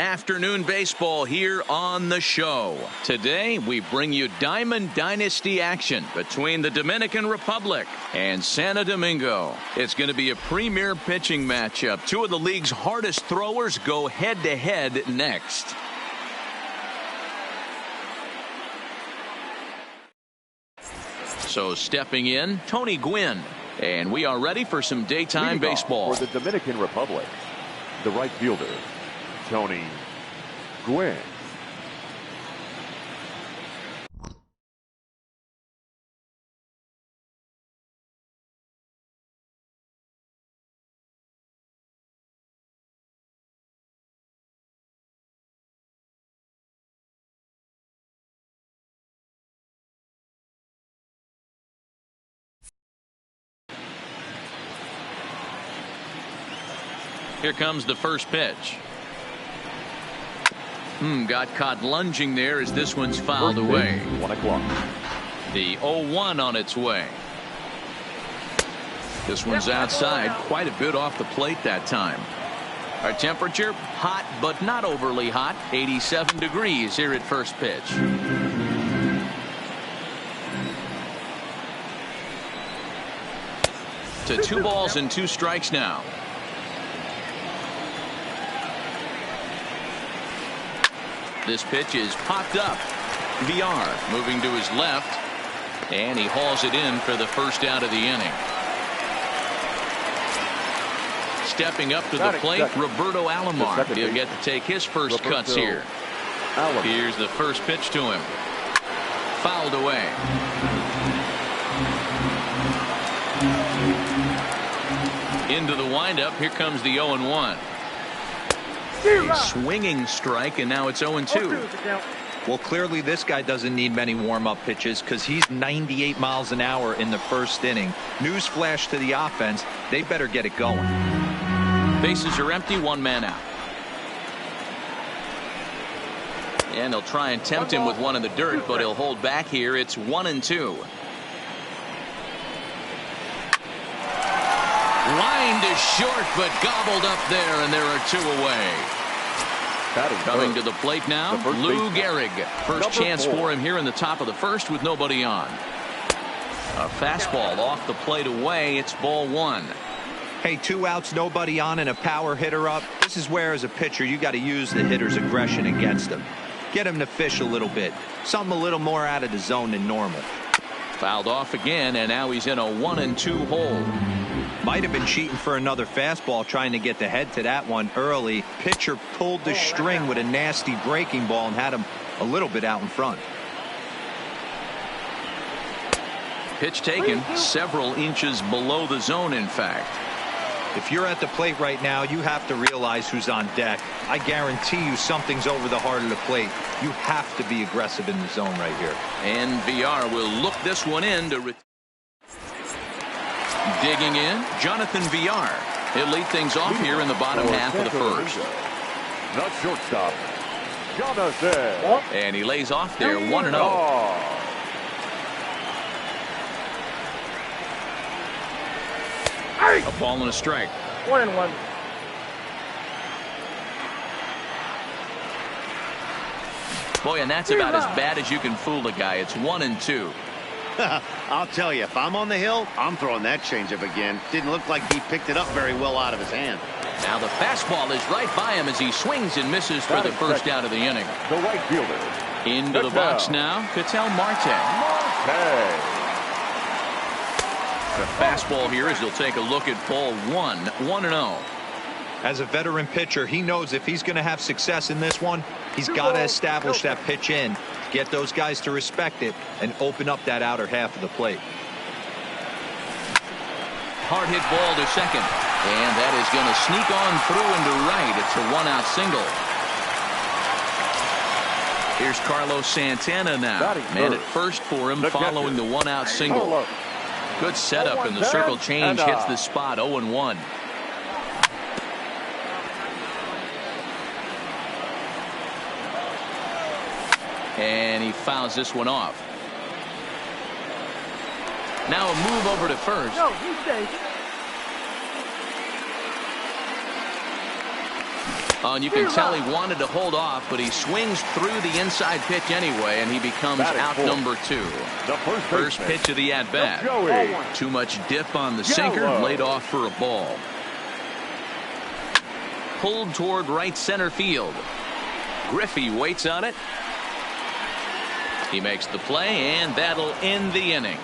Afternoon baseball here on the show. Today we bring you Diamond Dynasty action between the Dominican Republic and Santo Domingo. It's going to be a premier pitching matchup. Two of the league's hardest throwers go head-to-head next. So stepping in, Tony Gwynn. And we are ready for some daytime baseball. For the Dominican Republic, the right fielder, Tony Gwynn. Here comes the first pitch. Got caught lunging there as this one's fouled away. 1 o'clock. The 0-1 on its way. This one's outside, quite a bit off the plate that time. Our temperature, hot but not overly hot, 87 degrees here at first pitch. To 2 balls and 2 strikes now. This pitch is popped up. VR moving to his left, and he hauls it in for the first out of the inning. Stepping up to the plate, Roberto Alomar. He'll get to take his first cuts here. Here's the first pitch to him. Fouled away. Into the windup. Here comes the 0-1. A swinging strike, and now it's 0-2. Well, clearly this guy doesn't need many warm-up pitches because he's 98 miles an hour in the first inning. Newsflash to the offense, they better get it going. Bases are empty, 1 man out. And they'll try and tempt him with one in the dirt, but he'll hold back here. It's 1-2. Lined is short, but gobbled up there, and there are 2 away. Coming to the plate now, Lou Gehrig. First chance for him here in the top of the first with nobody on. A fastball off the plate away. It's ball 1. Hey, 2 outs, nobody on, and a power hitter up. This is where, as a pitcher, you got to use the hitter's aggression against him. Get him to fish a little bit. Something a little more out of the zone than normal. Fouled off again, and now he's in a 1-2 hole. Might have been cheating for another fastball, trying to get the head to that one early. Pitcher pulled the string with a nasty breaking ball and had him a little bit out in front. Pitch taken several inches below the zone, in fact. If you're at the plate right now, you have to realize who's on deck. I guarantee you something's over the heart of the plate. You have to be aggressive in the zone right here. And VR will look this one in to digging in, Jonathan VR. He'll lead things off here in the bottom half of the first. The shortstop, Jonathan. And he lays off there, 1-0. A ball and a strike. 1-1. Boy, and that's about as bad as you can fool a guy. It's 1-2. I'll tell you, if I'm on the hill, I'm throwing that changeup again. Didn't look like he picked it up very well out of his hand. Now the fastball is right by him as he swings and misses for the first out of the inning. The right fielder. Into the box now, Ketel Marte. The fastball here as he'll take a look at ball 1, 1-0. As a veteran pitcher, he knows if he's going to have success in this one, he's got to establish that pitch in, get those guys to respect it, and open up that outer half of the plate. Hard hit ball to second, and that is going to sneak on through into right. It's a 1-out single. Here's Carlos Santana now. Man at first for him following the 1-out single. Good setup, and the circle change hits the spot. 0-1. And he fouls this one off. Now a move over to first. No, he's safe. Oh, and you can tell he wanted to hold off, but he swings through the inside pitch anyway, and he becomes out number 2. The First pitch of the at-bat. Too much dip on the sinker, laid off for a ball. Pulled toward right center field. Griffey waits on it. He makes the play, and that'll end the inning.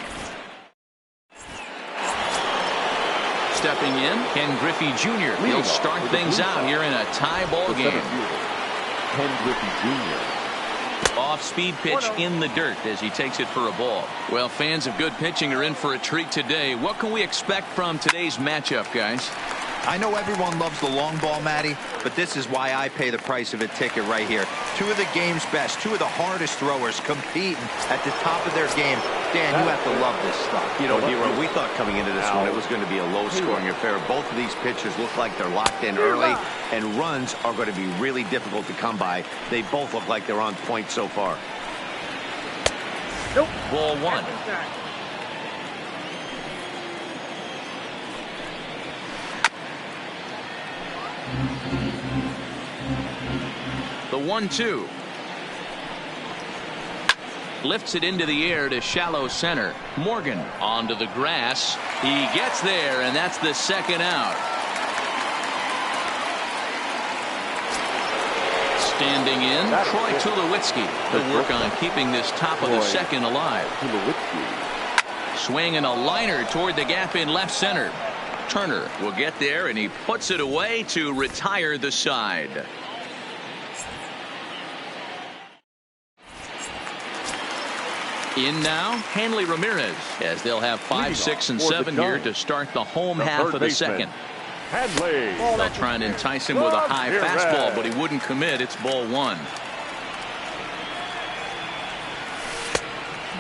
Stepping in, Ken Griffey Jr. He'll start things out here in a tie ball game. Ken Griffey Jr. Off-speed pitch in the dirt as he takes it for a ball. Well, fans of good pitching are in for a treat today. What can we expect from today's matchup, guys? I know everyone loves the long ball, Matty, but this is why I pay the price of a ticket right here. Two of the game's best, two of the hardest throwers competing at the top of their game. Dan, you have to love this stuff. You know, Hero, we thought coming into this one it was going to be a low-scoring affair. Both of these pitchers look like they're locked in early, and runs are going to be really difficult to come by. They both look like they're on point so far. Ball 1. The 1-2. Lifts it into the air to shallow center. Morgan onto the grass. He gets there, and that's the second out. Standing in, Troy Tulowitzki. He'll work on keeping this top of the second alive. Swinging a liner toward the gap in left center. Turner will get there, and he puts it away to retire the side. In now, Hanley Ramirez, as they'll have 5, 6, and 7 here to start the home half of the second. They'll try and entice him with a high fastball, but he wouldn't commit. It's ball 1.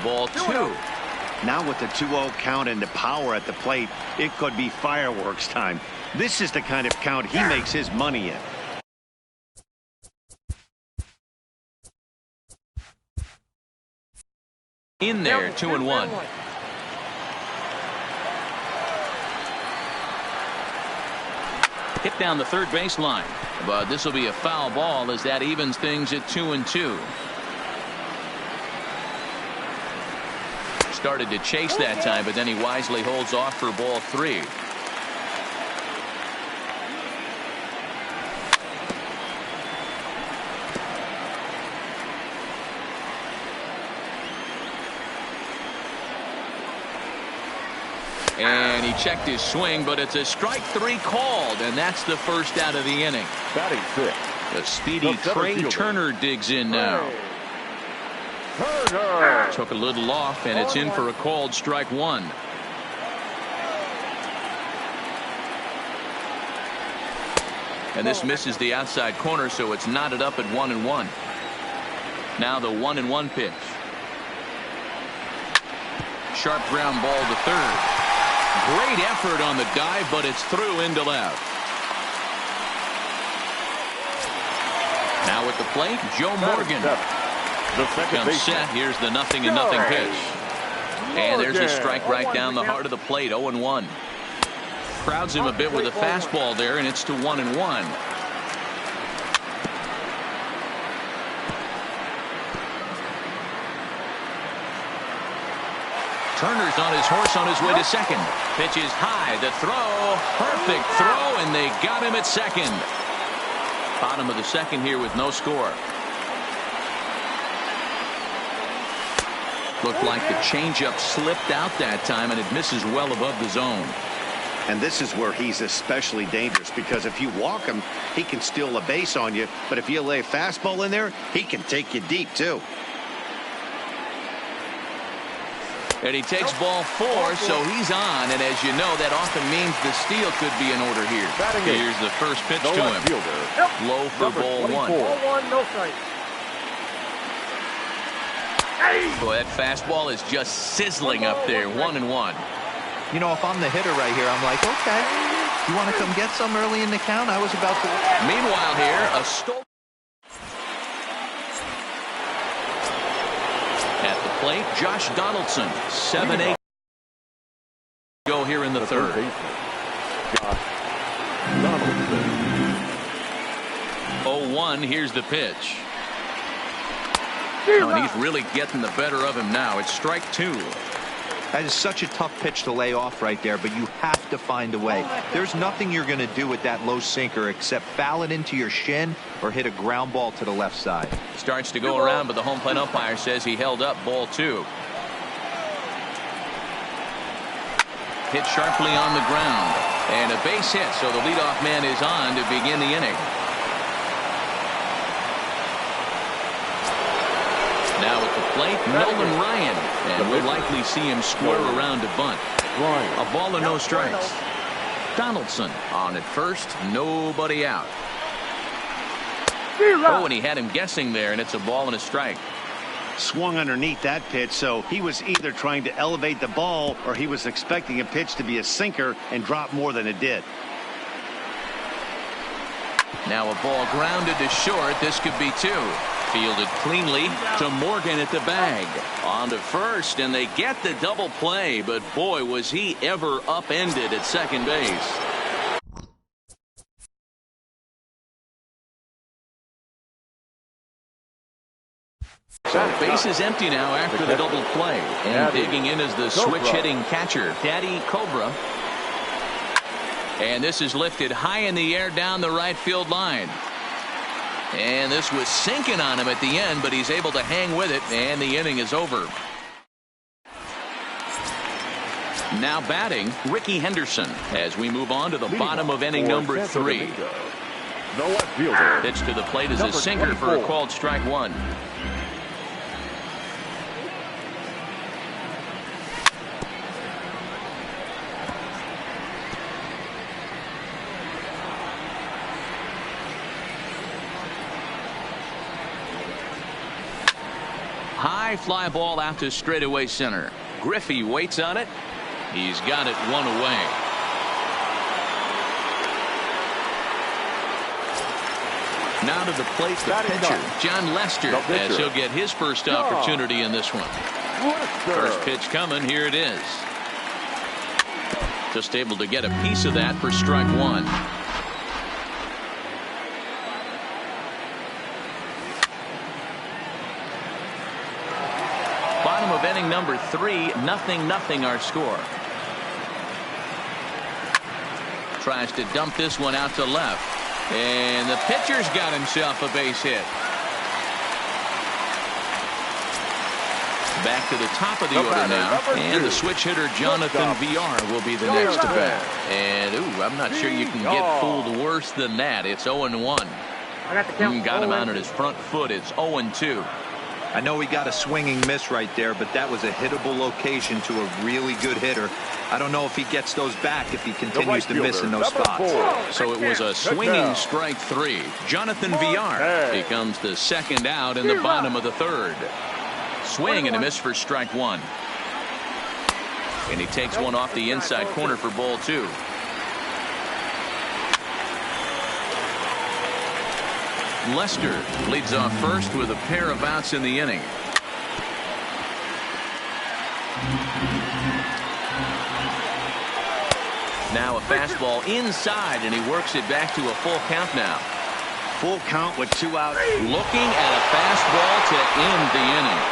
Ball 2. Now with the 2-0 count and the power at the plate, it could be fireworks time. This is the kind of count he makes his money in. In there, 2-1. Hit down the third baseline, but this will be a foul ball as that evens things at 2-2. Started to chase that time, but then he wisely holds off for ball 3. And he checked his swing, but it's a strike 3 called, and that's the first out of the inning. Batting 6. The speedy Trey Turner digs in now. Took a little off, and it's in for a called strike 1. And this misses the outside corner, so it's knotted up at 1-1. Now the 1-1 pitch. Sharp ground ball to third. Great effort on the dive, but it's through into left. Now at the plate, Joe Morgan. Comes set. Here's the 0-0 pitch. And there's a strike right down the heart of the plate, 0-1. Crowds him a bit with a fastball there, and it's to 1-1. Turner's on his horse on his way to second. Pitch is high. The throw. Perfect throw, and they got him at second. Bottom of the second here with no score. Looked like the changeup slipped out that time, and it misses well above the zone. And this is where he's especially dangerous, because if you walk him, he can steal a base on you. But if you lay a fastball in there, he can take you deep, too. And he takes ball 4, so he's on. And as you know, that often means the steal could be in order here. Here's the first pitch to him. Low for ball 1. No strike. Boy, that fastball is just sizzling up there. 1-1. You know, if I'm the hitter right here, I'm like, okay, you want to come get some early in the count? I was about to. Meanwhile here, a stole. At the plate, Josh Donaldson. 7-8 go here in the third. Josh Donaldson. 0-1. Here's the pitch. Oh, and he's really getting the better of him now. It's strike 2. That is such a tough pitch to lay off right there, but you have to find a way. There's nothing you're going to do with that low sinker except foul it into your shin or hit a ground ball to the left side. Starts to go around, but the home plate umpire says he held up. Ball 2. Hit sharply on the ground. And a base hit, so the leadoff man is on to begin the inning. Now at the plate, Nolan Ryan. And we'll likely see him square around to bunt. A ball and no strikes. Donaldson on at first, nobody out. Oh, and he had him guessing there, and it's a ball and a strike. Swung underneath that pitch, so he was either trying to elevate the ball or he was expecting a pitch to be a sinker and drop more than it did. Now a ball grounded to short. This could be 2. Fielded cleanly to Morgan at the bag. On to first, and they get the double play, but boy, was he ever upended at second base. So base is empty now after the double play. And digging in is the switch-hitting catcher, Daddy Cobra. And this is lifted high in the air down the right field line. And this was sinking on him at the end, but he's able to hang with it, and the inning is over. Now batting, Ricky Henderson, as we move on to the bottom of inning number 3. Pitch to the plate is a sinker for a called strike 1. High fly ball out to straightaway center. Griffey waits on it. He's got it 1 away. Now to the plate, the pitcher, John Lester, as he'll get his first opportunity in this one. First pitch coming. Here it is. Just able to get a piece of that for strike 1. Bottom of inning number 3, 0-0 our score. Tries to dump this one out to left. And the pitcher's got himself a base hit. Back to the top of the order now. And the switch hitter Jonathan VR will be the next to bat. And ooh, I'm not sure you can get fooled worse than that. It's 0-1. Got him out on his front foot. It's 0-2. I know he got a swinging miss right there, but that was a hittable location to a really good hitter. I don't know if he gets those back if he continues to miss in those spots. So it was a swinging strike 3. Jonathan VR becomes the second out in the bottom of the 3rd. Swing and a miss for strike 1. And he takes one off the inside corner for ball 2. Lester leads off first with a pair of outs in the inning. Now a fastball inside, and he works it back to a full count now. Full count with 2 outs. Looking at a fastball to end the inning.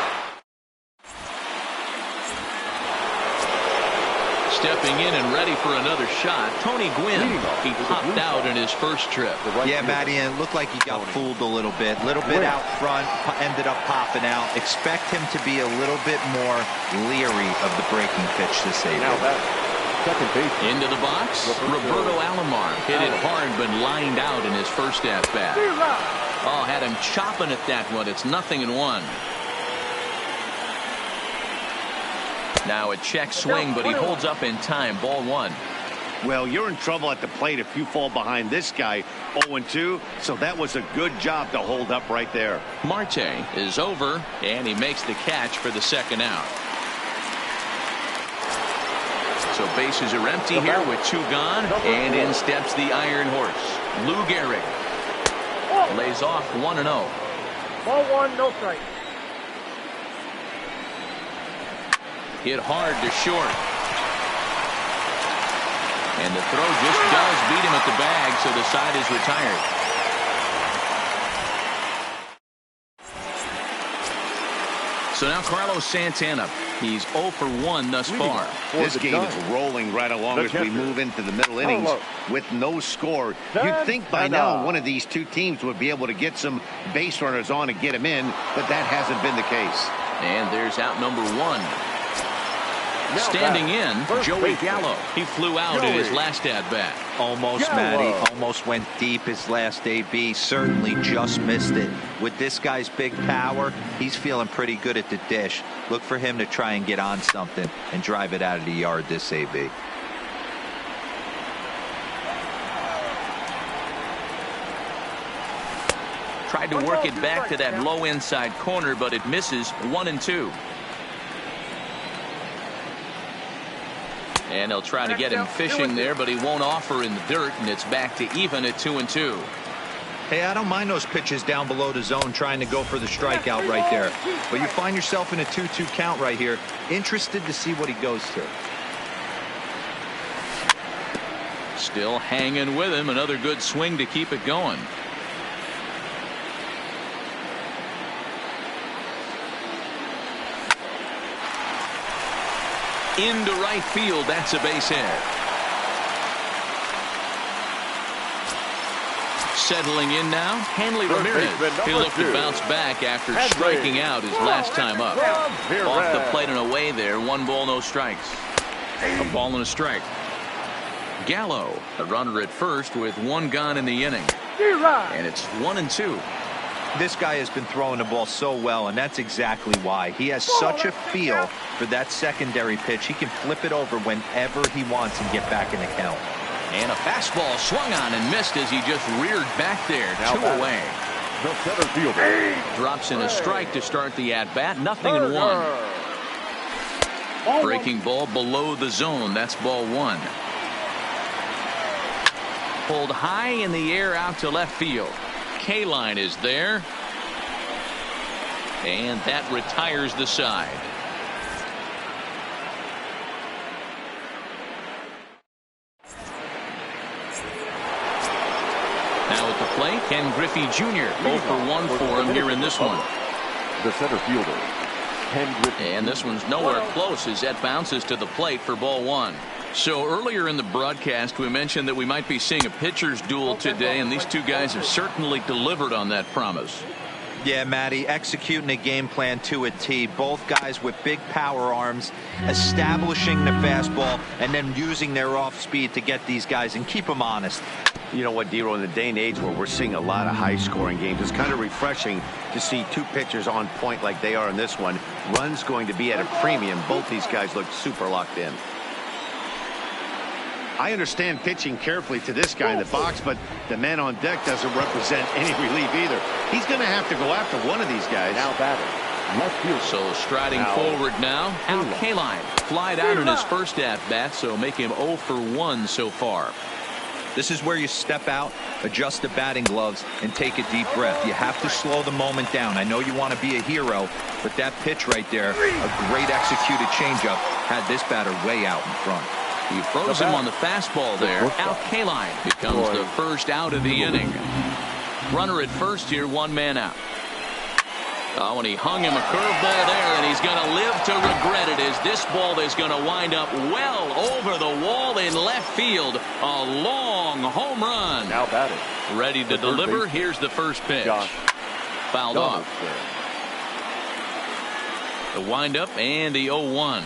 Stepping in and ready for another shot, Tony Gwynn. He popped out in his first trip. Yeah, Matty, and it looked like he got fooled a little bit. Little bit out front, ended up popping out. Expect him to be a little bit more leery of the breaking pitch to save it. Into the box, Roberto Alomar hit it hard but lined out in his first at-bat. Oh, had him chopping at that one. It's 0-1. Now a check swing, but he holds up in time. Ball 1. Well, you're in trouble at the plate if you fall behind this guy. 0-2, so that was a good job to hold up right there. Marte is over, and he makes the catch for the second out. So bases are empty here with 2 gone, and in steps the Iron Horse, Lou Gehrig. Lays off 1-0. Ball 1, no strike. Hit hard to short. And the throw just does beat him at the bag, so the side is retired. So now Carlos Santana. He's 0 for 1 thus far. This game is rolling right along as we move into the middle innings with no score. You'd think by now one of these two teams would be able to get some base runners on and get them in, but that hasn't been the case. And there's out number 1. Standing in, Joey Gallo. He flew out in his last at-bat. Almost, Matty. Almost went deep his last AB. Certainly just missed it. With this guy's big power, he's feeling pretty good at the dish. Look for him to try and get on something and drive it out of the yard this AB. Tried to work it back to that low inside corner, but it misses. 1-2. And they'll try to get him fishing there, but he won't offer in the dirt, and it's back to even at 2-2. Hey, I don't mind those pitches down below the zone trying to go for the strikeout right there. But you find yourself in a 2-2 count right here. Interested to see what he goes to. Still hanging with him. Another good swing to keep it going. Into right field. That's a base hit. Settling in now, Hanley Ramirez. He'll look to bounce back after striking out his last time up. Off the plate and away there. 1 ball, no strikes. A ball and a strike. Gallo, a runner at first with 1 gone in the inning. And it's 1-2. This guy has been throwing the ball so well, and that's exactly why. He has such a feel for that secondary pitch. He can flip it over whenever he wants and get back in the count. And a fastball swung on and missed as he just reared back there. 2 away. The center fielder Drops in a strike to start the at-bat. 0-1. Breaking ball below the zone. That's ball 1. Pulled high in the air out to left field. K-line is there. And that retires the side. Now at the plate, Ken Griffey Jr. 0 for 1 for him here in this one. The center fielder, Ken Griffey. And this one's nowhere close as that bounces to the plate for ball 1. So earlier in the broadcast, we mentioned that we might be seeing a pitcher's duel today, and these two guys have certainly delivered on that promise. Yeah, Matty, executing a game plan to a T. Both guys with big power arms, establishing the fastball, and then using their off speed to get these guys and keep them honest. You know what, Dero, in the day and age where we're seeing a lot of high-scoring games, it's kind of refreshing to see 2 pitchers on point like they are in this one. Run's going to be at a premium. Both these guys look super locked in. I understand pitching carefully to this guy in the box, but the man on deck doesn't represent any relief either. He's going to have to go after one of these guys. Now batting, left field. So striding forward now, Al Kaline flied out in his first at-bat, so make him 0 for 1 so far. This is where you step out, adjust the batting gloves, and take a deep breath. You have to slow the moment down. I know you want to be a hero, but that pitch right there, a great executed changeup, had this batter way out in front. He froze him on the fastball there. Al Kaline becomes the first out of the inning. Runner at first here, 1 man out. Oh, and he hung him a curveball there, and he's going to live to regret it as this ball is going to wind up well over the wall in left field. A long home run. Now batting. Ready to deliver. Here's the first pitch. Fouled off. The windup and the 0-1.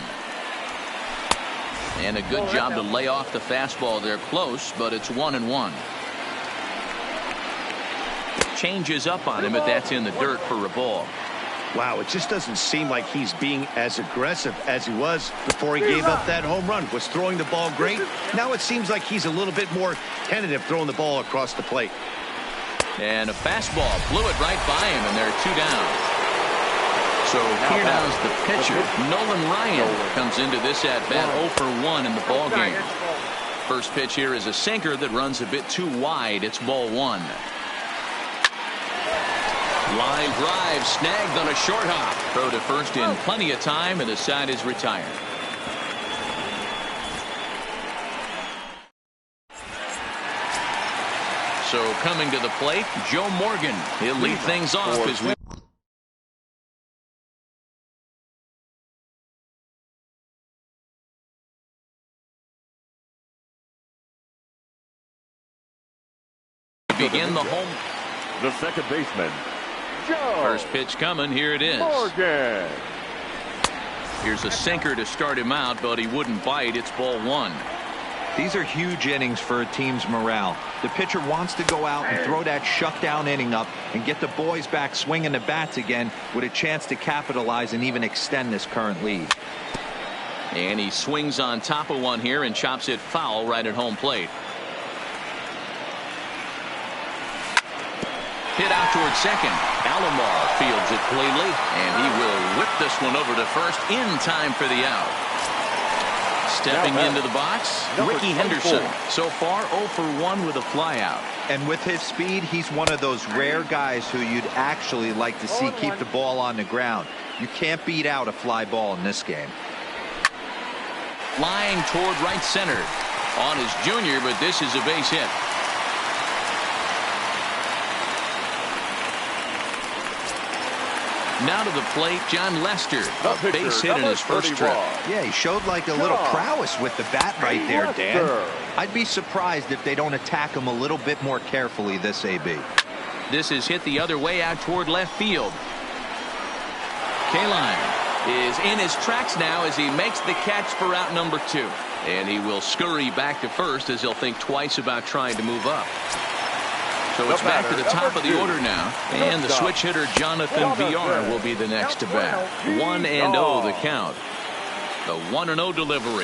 And a good job to lay off the fastball there close, but it's 1-1. Changes up on him, but that's in the dirt for a ball. Wow, it just doesn't seem like he's being as aggressive as he was before he gave up that home run. Was throwing the ball great. Now it seems like he's a little bit more tentative throwing the ball across the plate. And a fastball blew it right by him, and there are 2 down. So here now's the pitcher. Nolan Ryan comes into this at-bat 0 for 1 in the ball game. First pitch here is a sinker that runs a bit too wide. It's ball 1. Line drive snagged on a short hop. Throw to first in plenty of time, and the side is retired. So coming to the plate, Joe Morgan. He'll lead things off as we begin the home. The second baseman, Joe. First pitch coming. Here it is. Morgan. Here's a sinker to start him out, but he wouldn't bite. It's ball one. These are huge innings for a team's morale. The pitcher wants to go out and throw that shutdown inning up and get the boys back swinging the bats again with a chance to capitalize and even extend this current lead. And he swings on top of one here and chops it foul right at home plate. Hit out towards second. Alomar fields it cleanly, and he will whip this one over to first in time for the out. Stepping into the box, Ricky Henderson. So far 0 for 1 with a flyout. And with his speed, he's one of those rare guys who you'd actually like to see keep the ball on the ground. You can't beat out a fly ball in this game. Flying toward right center. On his junior, but this is a base hit. Now to the plate, John Lester. A base hit in his first trip. Yeah, he showed like a little prowess with the bat right there, Dan. I'd be surprised if they don't attack him a little bit more carefully this AB. This is hit the other way out toward left field. Kaline is in his tracks now as he makes the catch for out number 2. And he will scurry back to first as he'll think twice about trying to move up. So it's back to the top of the order now. And the switch hitter Jonathan Villar will be the next to bat. 1-0 the count. The 1-0 delivery.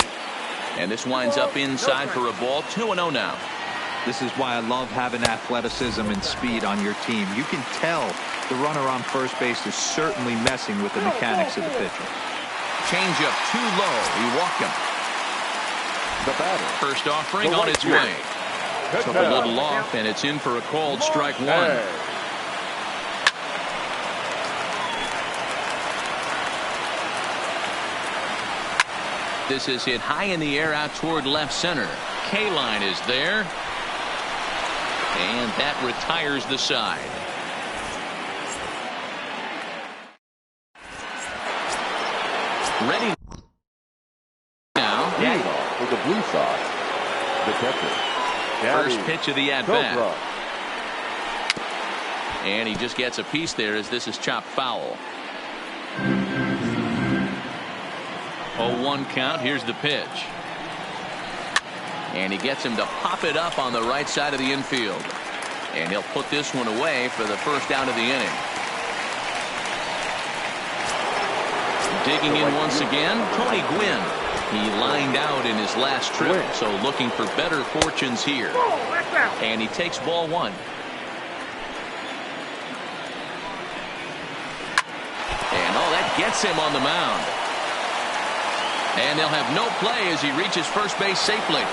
And this winds up inside for a ball. 2-0 now. This is why I love having athleticism and speed on your team. You can tell the runner on first base is certainly messing with the mechanics of the pitcher. Change up too low. He walked him. The batter. First offering on its way. Took a little off, and it's in for a called strike one. This is hit high in the air out toward left center. Kaline is there. And that retires the side. Ready now. For the Blue Sox, the catcher. First pitch of the at-bat. And he just gets a piece there as this is chopped foul. 0-1 count. Here's the pitch. And he gets him to pop it up on the right side of the infield. And he'll put this one away for the first out of the inning. Digging in once again, Tony Gwynn. He lined out in his last trip, so looking for better fortunes here. And he takes ball one. And that gets him on the mound. And they'll have no play as he reaches first base safely.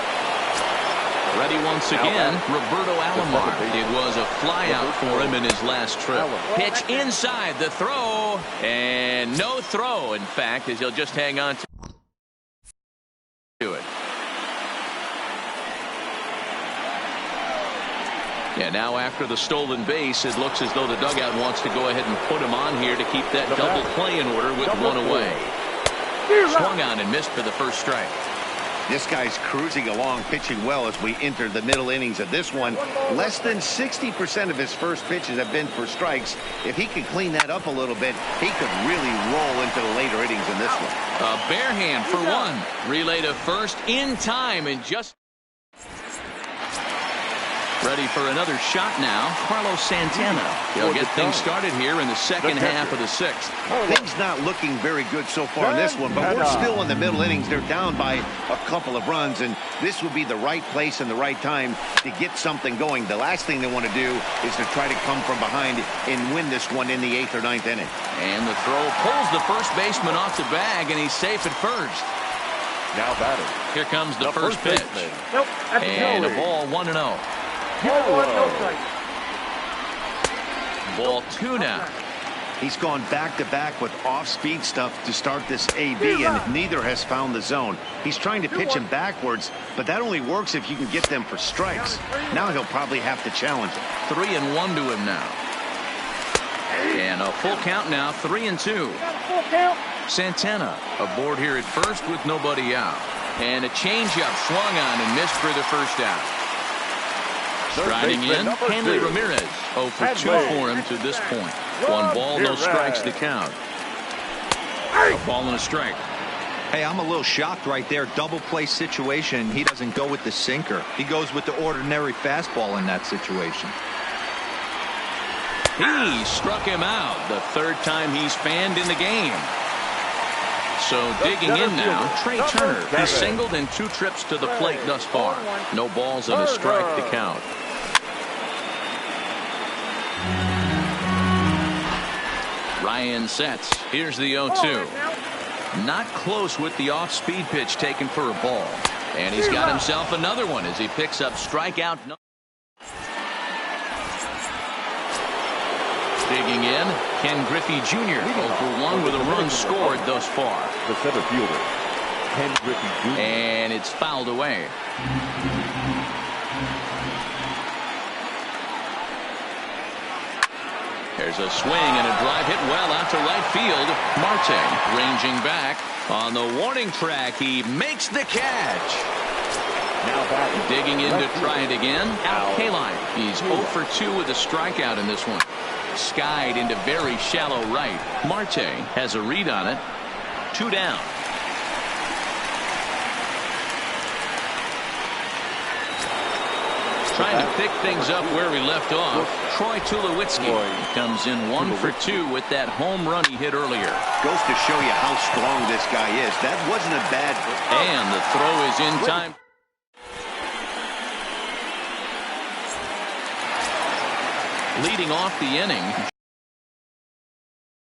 Ready once again, Roberto Alomar. It was a flyout for him in his last trip. Pitch inside, the throw, and no throw, in fact, as he'll just hang on to it. Yeah, now after the stolen base, it looks as though the dugout wants to go ahead and put him on here to keep that double play in order with one away. Swung on and missed for the first strike. This guy's cruising along, pitching well as we enter the middle innings of this one. Less than 60% of his first pitches have been for strikes. If he could clean that up a little bit, he could really roll into the later innings in this one. A bare hand for one. Relay to first in time and just ready for another shot now. Carlos Santana. He'll get things started here in the second half of the sixth. Things not looking very good so far in this one, but we're still in the middle innings. They're down by a couple of runs, and this would be the right place and the right time to get something going. The last thing they want to do is to try to come from behind and win this one in the 8th or 9th inning. And the throw pulls the first baseman off the bag, and he's safe at first. Now batting. Here comes the first pitch. Nope, and a ball 1-0. Ball 2 now. He's gone back-to-back with off-speed stuff to start this AB, and neither has found the zone. He's trying to pitch him backwards, but that only works if you can get them for strikes. Now he'll probably have to challenge it. 3-1 to him now. And a full count now, 3-2. Santana aboard here at first with nobody out. And a changeup swung on and missed for the first out. Striding in, Hanley Ramirez. 0 for 2 for him to this point. 1 ball, no strikes to count. A ball and a strike. Hey, I'm a little shocked right there. Double play situation. He doesn't go with the sinker. He goes with the ordinary fastball in that situation. He struck him out the 3rd time he's fanned in the game. So digging in now, Trey Turner. He's singled in 2 trips to the plate thus far. No balls and a strike to count. Ryan sets. Here's the 0-2. Not close with the off-speed pitch taken for a ball. And he's got himself another one as he picks up strikeout. Digging in, Ken Griffey Jr. 0 for 1 with a run scored thus far. The center fielder, Ken Griffey Jr. And it's fouled away. There's a swing and a drive hit well out to right field. Marte ranging back on the warning track. He makes the catch. Now back. Digging in to try it again. Al Kaline. He's 0 for 2 with a strikeout in this one. Skied into very shallow right. Marte has a read on it. 2 down. Trying to pick things up where we left off. Troy Tulowitzki comes in 1 for 2 with that home run he hit earlier. Goes to show you how strong this guy is. That wasn't a bad. And the throw is in time. Leading off the inning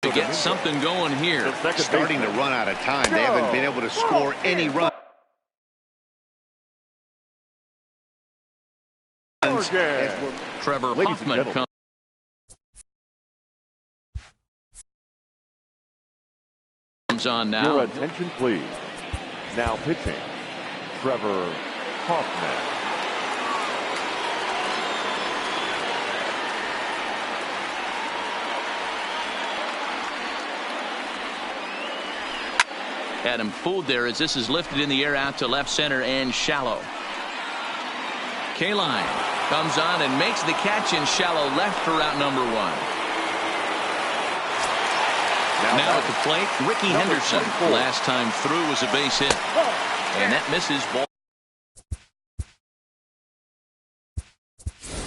to get something going here. Starting to run out of time. They haven't been able to score any runs. Trevor Hoffman comes on now. Your attention, please. Now pitching, Trevor Hoffman. Had him fooled there as this is lifted in the air out to left center and shallow. Kaline comes on and makes the catch in shallow left for out number 1. Now at the plate, Ricky Henderson. Last time through was a base hit. And that misses ball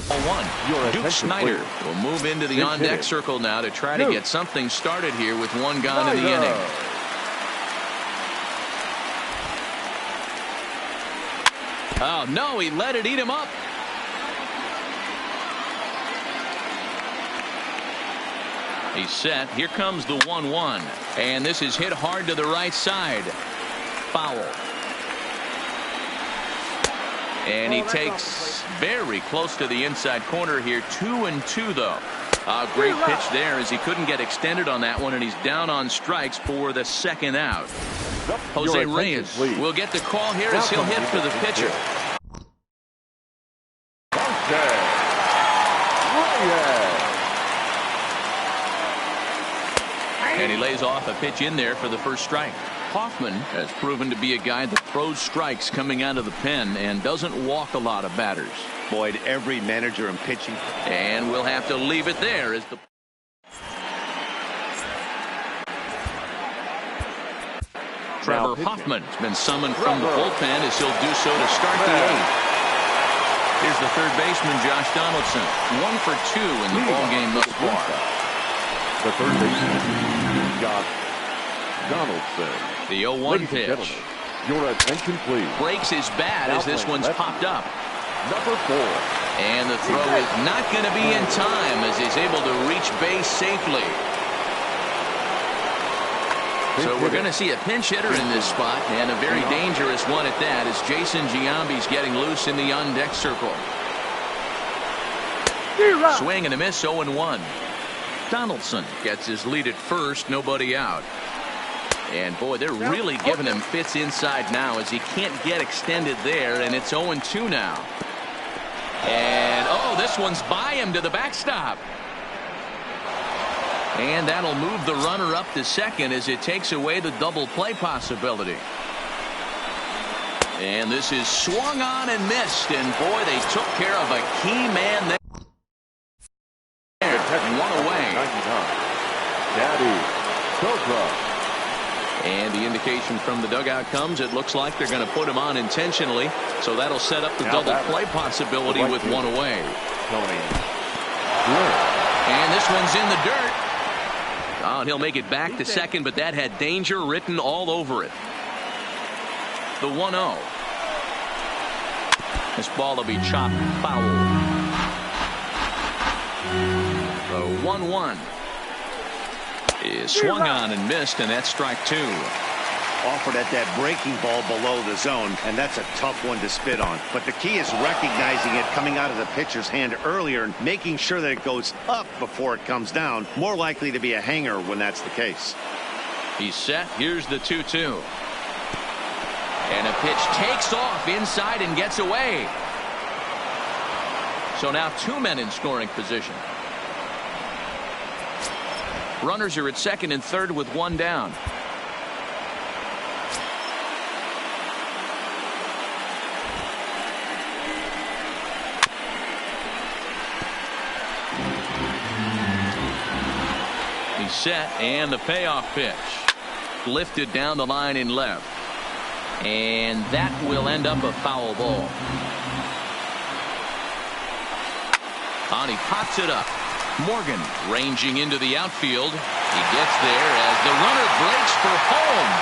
1. Duke Snyder will move into the on-deck circle now to try to get something started here with 1 gone in the inning. Oh, no, he let it eat him up. He's set. Here comes the 1-1. And this is hit hard to the right side. Foul. And he takes very close to the inside corner here. 2-2, though. A great pitch there as he couldn't get extended on that one, and he's down on strikes for the 2nd out. Jose Reyes will get the call here as he'll hit for the pitcher. And he lays off a pitch in there for the first strike. Hoffman has proven to be a guy that throws strikes coming out of the pen and doesn't walk a lot of batters. Boyd, every manager in pitching. And we'll have to leave it there as the Trevor Hoffman has been summoned from the bullpen as he'll do so to start the 8th. Here's the third baseman, Josh Donaldson. 1 for 2 in the ballgame thus far. The third baseman, Josh Donaldson. The 0-1 pitch. Your attention, please. Breaks his bat as this one's popped up. Number 4. And the throw is not going to be in time as he's able to reach base safely. So we're going to see a pinch hitter in this spot, and a very dangerous one at that, as Jason Giambi's getting loose in the on-deck circle. Swing and a miss, 0-1. Donaldson gets his lead at first, nobody out. And boy, they're really giving him fits inside now as he can't get extended there, and it's 0-2 now. And oh, this one's by him to the backstop. And that'll move the runner up to second as it takes away the double play possibility. And this is swung on and missed. And boy, they took care of a key man there. One away. And the indication from the dugout comes, it looks like they're going to put him on intentionally. So that'll set up the double play possibility with one away. And this one's in the dirt. Oh, and he'll make it back to second, but that had danger written all over it. The 1-0. This ball will be chopped foul. The 1-1 is swung on and missed, and that's strike two. Offered at that breaking ball below the zone, and that's a tough one to spit on. But the key is recognizing it coming out of the pitcher's hand earlier and making sure that it goes up before it comes down. More likely to be a hanger when that's the case. He's set. Here's the 2-2. And a pitch takes off inside and gets away. So now two men in scoring position. Runners are at second and third with one down. He's set, and the payoff pitch. Lifted down the line in left. And that will end up a foul ball. And he pops it up. Morgan ranging into the outfield. He gets there as the runner breaks for home.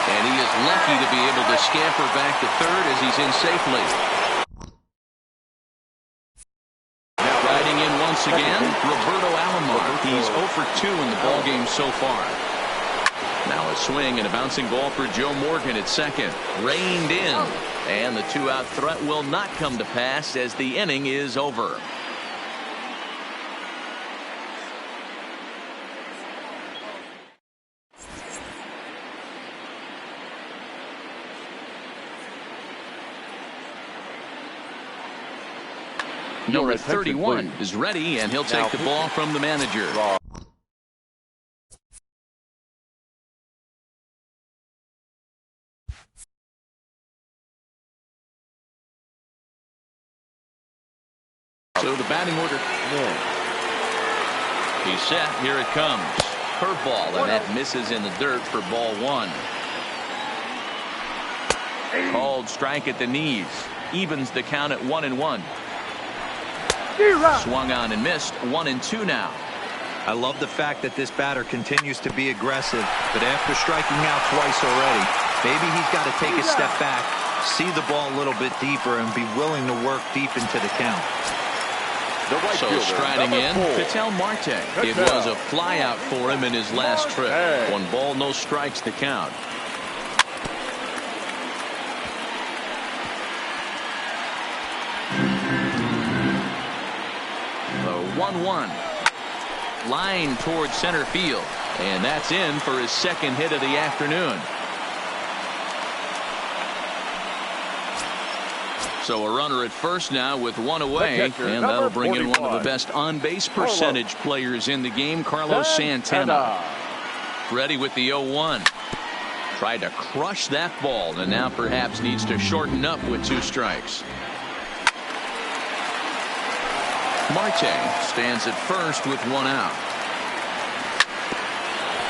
And he is lucky to be able to scamper back to third as he's in safely. Riding in once again, Roberto Alomar. He's 0 for 2 in the ballgame so far. Now a swing and a bouncing ball for Joe Morgan at second. Reined in. And the two-out threat will not come to pass as the inning is over. Number 31 is ready, and he'll take the ball from the manager. So the batting order. He's set. Here it comes. Curveball, and that misses in the dirt for ball one. Called strike at the knees. Evens the count at 1-1. Swung on and missed. 1-2 now. I love the fact that this batter continues to be aggressive, but after striking out twice already, maybe he's got to take a step back, see the ball a little bit deeper, and be willing to work deep into the count. So striding in, Ketel Marte. It was a flyout for him in his last trip. 1 ball, no strikes to count. The 1-1. Line towards center field. And that's in for his second hit of the afternoon. So a runner at first now with one away, and that'll bring in one of the best on-base percentage players in the game, Carlos Santana. Ready with the 0-1. Tried to crush that ball, and now perhaps needs to shorten up with 2 strikes. Marte stands at first with 1 out.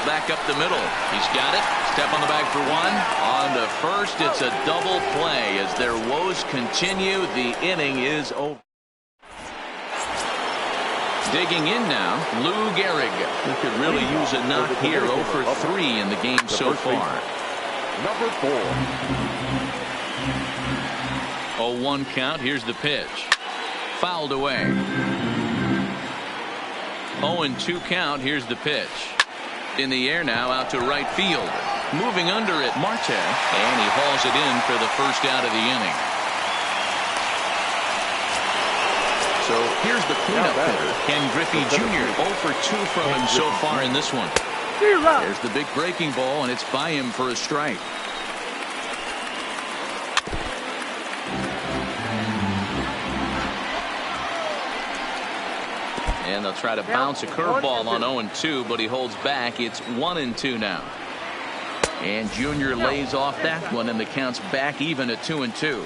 Back up the middle. He's got it. Step on the bag for 1. On to first. It's a double play as their woes continue. The inning is over. Digging in now, Lou Gehrig, who could really use a knock here. 0 for 3 in the game so far. Number 4. 0-1 count. Here's the pitch. Fouled away. 0-2 count. Here's the pitch. In the air now, out to right field. Moving under it, Marte, and he hauls it in for the first out of the inning. So here's the cleanup hitter, Ken Griffey Jr. 0 for 2 from him so far in this one. There's the big breaking ball, and it's by him for a strike. And they'll try to bounce a curveball on 0-2, but he holds back. It's 1-2 now. And Junior lays off that one, and the count's back even at 2-2.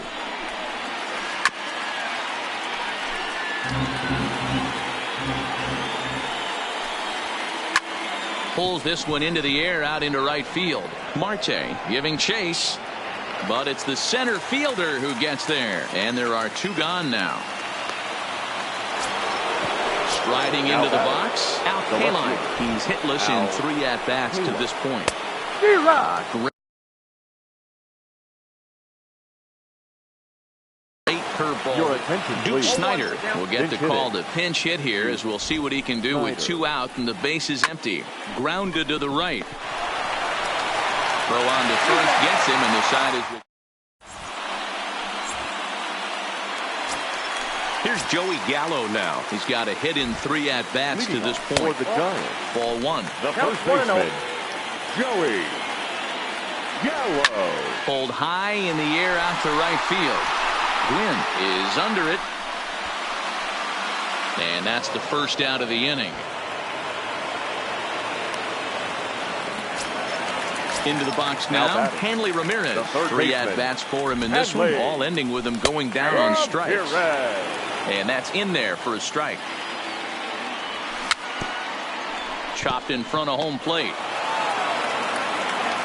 Pulls this one into the air out into right field. Marte giving chase, but it's the center fielder who gets there, and there are 2 gone now. Striding into the box, Alkaline. He's hitless in 3 at-bats to this point. Great curveball. Duke Snyder will get the call to pinch hit here, as we'll see what he can do with 2 out and the base is empty. Grounded to the right. Throw on to first, gets him, and the side is... Here's Joey Gallo now. He's got a hit in 3 at-bats to this point. For the Giants. Ball 1. The first baseman, Joey Gallo. Pulled high in the air out to right field. Gwynn is under it. And that's the first out of the inning. Into the box now, Hanley Ramirez. 3 at-bats for him in this one, all ending with him going down on strikes. And that's in there for a strike. Chopped in front of home plate.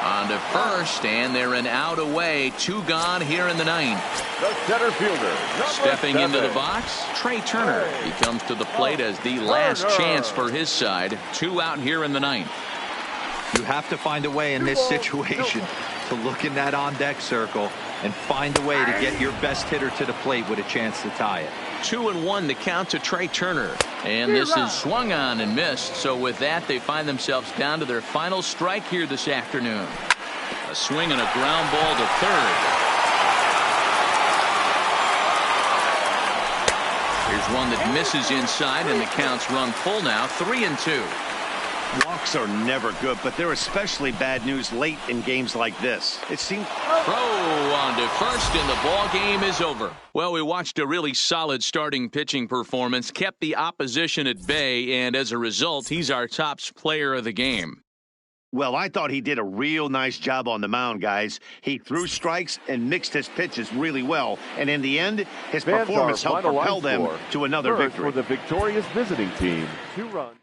On to first, and they're an out away. 2 gone here in the 9th. The center fielder, stepping into the box, Trey Turner. He comes to the plate as the last chance for his side. 2 out here in the 9th. You have to find a way in this situation to look in that on-deck circle and find a way to get your best hitter to the plate with a chance to tie it. 2-1 to count to Trey Turner. And this is swung on and missed. So with that, they find themselves down to their final strike here this afternoon. A swing and a ground ball to third. Here's one that misses inside, and the count's run full now, 3-2. Walks are never good, but they're especially bad news late in games like this. It seems... Throw on to first, and the ball game is over. Well, we watched a really solid starting pitching performance, kept the opposition at bay, and as a result, he's our top player of the game. Well, I thought he did a real nice job on the mound, guys. He threw strikes and mixed his pitches really well, and in the end, his performance helped propel them to another victory. For the victorious visiting team, 2 runs.